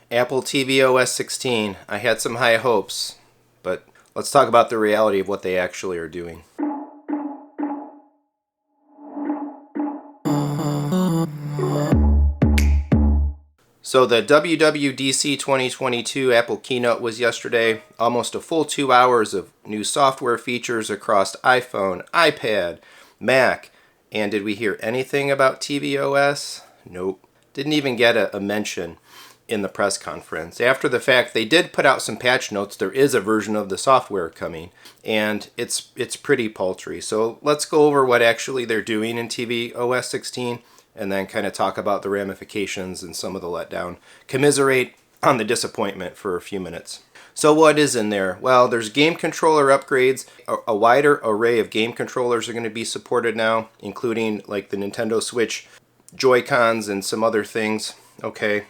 Apple tvOS 16. I had some high hopes, but let's talk about the reality of what they actually are doing. So the WWDC 2022 Apple keynote was yesterday. Almost a full 2 hours of new software features across iPhone, iPad, Mac. And did we hear anything about tvOS? Nope. Didn't even get a mention in the press conference. After the fact, they did put out some patch notes. There is a version of the software coming, and it's pretty paltry. So let's go over what actually they're doing in tvOS 16, and then kind of talk about the ramifications and some of the letdown. Commiserate on the disappointment for a few minutes. So what is in there? Well, there's game controller upgrades. A wider array of game controllers are going to be supported now, including like the Nintendo Switch Joy-Cons and some other things. Okay.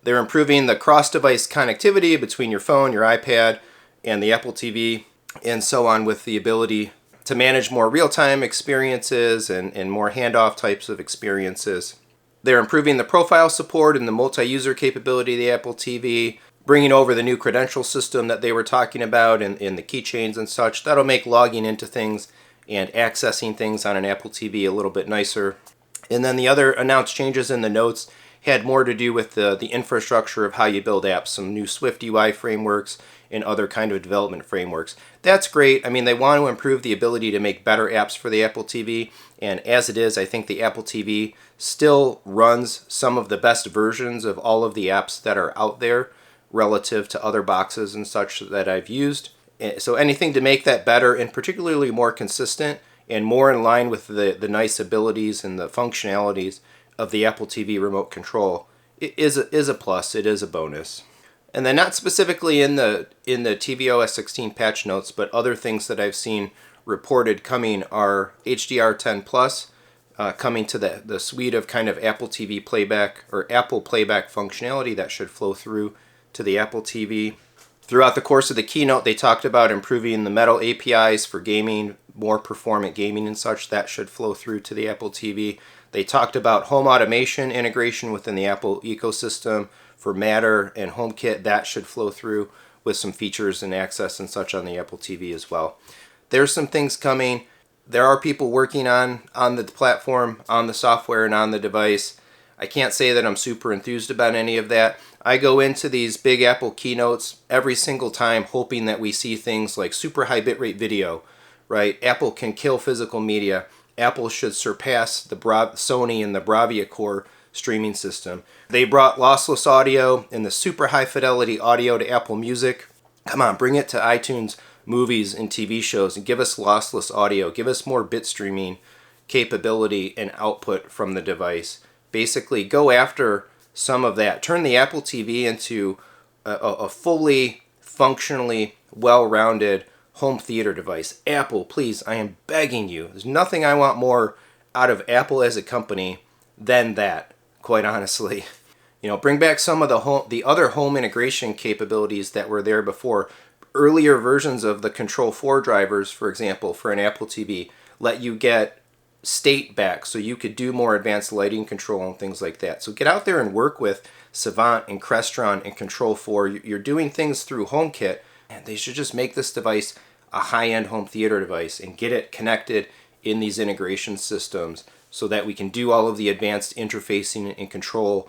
They're improving the cross-device connectivity between your phone, your iPad, and the Apple TV, and so on, with the ability to manage more real-time experiences and more handoff types of experiences. They're improving the profile support and the multi-user capability of the Apple TV, bringing over the new credential system that they were talking about in the keychains and such. That'll make logging into things and accessing things on an Apple TV a little bit nicer. And then the other announced changes in the notes had more to do with the infrastructure of how you build apps, some new Swift UI frameworks and other kind of development frameworks. That's great. I mean, they want to improve the ability to make better apps for the Apple TV, and as it is, I think the Apple TV still runs some of the best versions of all of the apps that are out there relative to other boxes and such that I've used. So anything to make that better and particularly more consistent and more in line with the nice abilities and the functionalities of the Apple TV remote control is a plus. It is a bonus. And then not specifically in the tvOS 16 patch notes, but other things that I've seen reported coming are HDR10 Plus coming to the suite of kind of Apple TV playback or Apple playback functionality that should flow through to the Apple TV. Throughout the course of the keynote, they talked about improving the Metal APIs for gaming, more performant gaming and such. That should flow through to the Apple TV. They talked about home automation integration within the Apple ecosystem for Matter and HomeKit. That should flow through with some features and access and such on the Apple TV as well. There's some things coming. There are people working on the platform, on the software, and on the device. I can't say that I'm super enthused about any of that. I go into these big Apple keynotes every single time hoping that we see things like super high bitrate video, right? Apple can kill physical media. Apple should surpass the Sony and the Bravia Core streaming system. They brought lossless audio and the super high fidelity audio to Apple Music. Come on, bring it to iTunes movies and TV shows and give us lossless audio. Give us more bit streaming capability and output from the device. Basically, go after some of that. Turn the Apple TV into a fully, functionally, well-rounded home theater device. Apple, please, I am begging you. There's nothing I want more out of Apple as a company than that, quite honestly. You know, bring back some of the other home integration capabilities that were there before. Earlier versions of the Control 4 drivers, for example, for an Apple TV, let you get state back so you could do more advanced lighting control and things like that. So get out there and work with Savant and Crestron and Control 4. You're doing things through HomeKit, and they should just make this device a high-end home theater device and get it connected in these integration systems so that we can do all of the advanced interfacing and control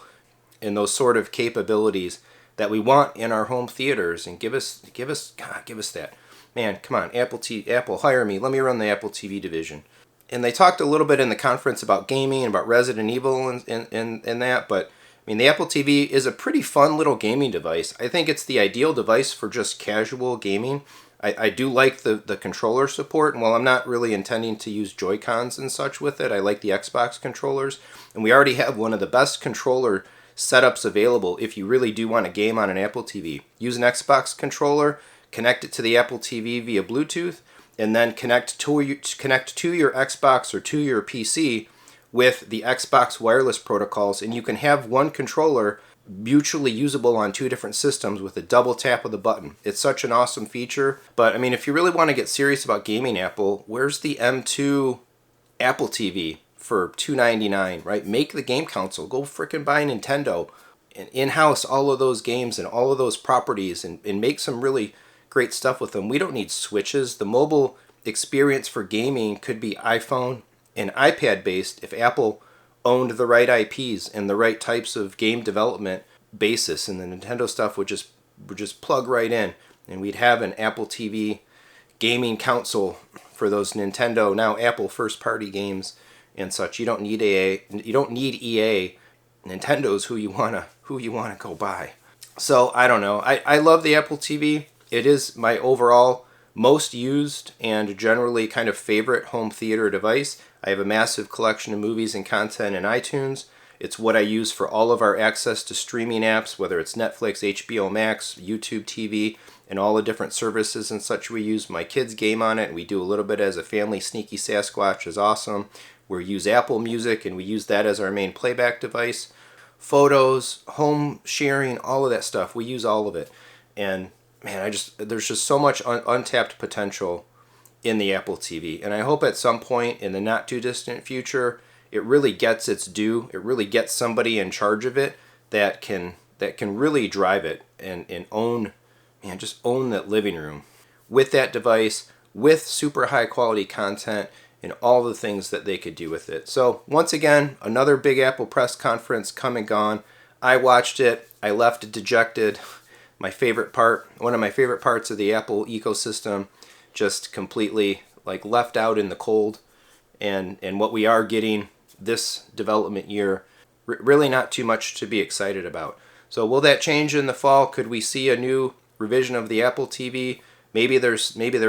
and those sort of capabilities that we want in our home theaters. And give us that. Man, come on, Apple, hire me. Let me run the Apple TV division. And they talked a little bit in the conference about gaming and about Resident Evil and that, but I mean, the Apple TV is a pretty fun little gaming device. I think it's the ideal device for just casual gaming. I do like the controller support, and while I'm not really intending to use Joy-Cons and such with it, I like the Xbox controllers, and we already have one of the best controller setups available if you really do want to game on an Apple TV. Use an Xbox controller, connect it to the Apple TV via Bluetooth, and then connect to your Xbox or to your PC with the Xbox wireless protocols, and you can have one controller mutually usable on two different systems with a double tap of the button. It's such an awesome feature. But I mean, if you really want to get serious about gaming Apple, where's the M2 Apple TV for $299, right? Make the game console. Go frickin' buy Nintendo in-house all of those games and all of those properties and make some really great stuff with them. We don't need switches. The mobile experience for gaming could be iPhone and iPad based if Apple owned the right IPs and the right types of game development basis, and the Nintendo stuff would just plug right in, and we'd have an Apple TV gaming console for those Nintendo, now Apple first party games and such. You don't need EA. Nintendo's who you wanna go buy. So I don't know. I love the Apple TV. It is my overall most used and generally kind of favorite home theater device. I have a massive collection of movies and content in iTunes. It's what I use for all of our access to streaming apps, whether it's Netflix, HBO Max, YouTube TV, and all the different services and such we use. My kids game on it, and we do a little bit as a family. Sneaky Sasquatch is awesome. We use Apple Music, and we use that as our main playback device. Photos, home sharing, all of that stuff. We use all of it. And man, there's just so much untapped potential in the Apple TV. And I hope at some point in the not too distant future, it really gets its due. It really gets somebody in charge of it that can really drive it and just own that living room with that device, with super high quality content and all the things that they could do with it. So once again, another big Apple press conference come and gone. I watched it. I left dejected. One of my favorite parts of the Apple ecosystem, just completely left out in the cold. And what we are getting this development year, really not too much to be excited about. So will that change in the fall? Could we see a new revision of the Apple TV? Maybe there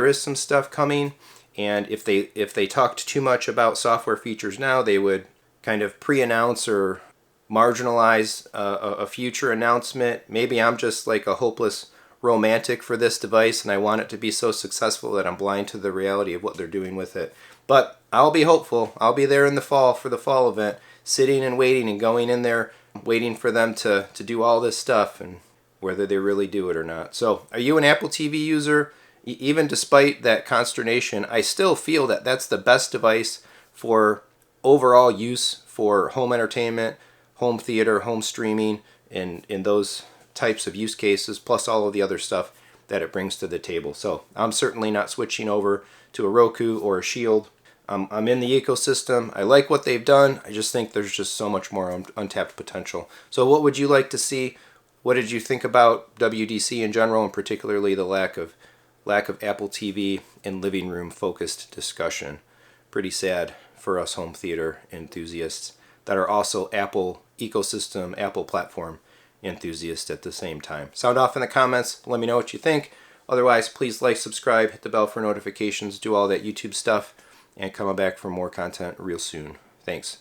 is some stuff coming, and if they talked too much about software features now, they would kind of pre-announce or marginalize a future announcement. Maybe I'm just like a hopeless romantic for this device, and I want it to be so successful that I'm blind to the reality of what they're doing with it. But I'll be hopeful. I'll be there in the fall for the fall event, sitting and waiting and going in there, waiting for them to do all this stuff and whether they really do it or not. So are you an Apple TV user? Even despite that consternation, I still feel that that's the best device for overall use for home entertainment, home theater, home streaming, and in those types of use cases, plus all of the other stuff that it brings to the table. So I'm certainly not switching over to a Roku or a Shield. I'm in the ecosystem. I like what they've done. I just think there's just so much more untapped potential. So what would you like to see? What did you think about WWDC in general, and particularly the lack of Apple TV and living room focused discussion? Pretty sad for us home theater enthusiasts that are also Apple ecosystem, Apple platform enthusiasts at the same time. Sound off in the comments. Let me know what you think. Otherwise, please like, subscribe, hit the bell for notifications, do all that YouTube stuff, and come back for more content real soon. Thanks.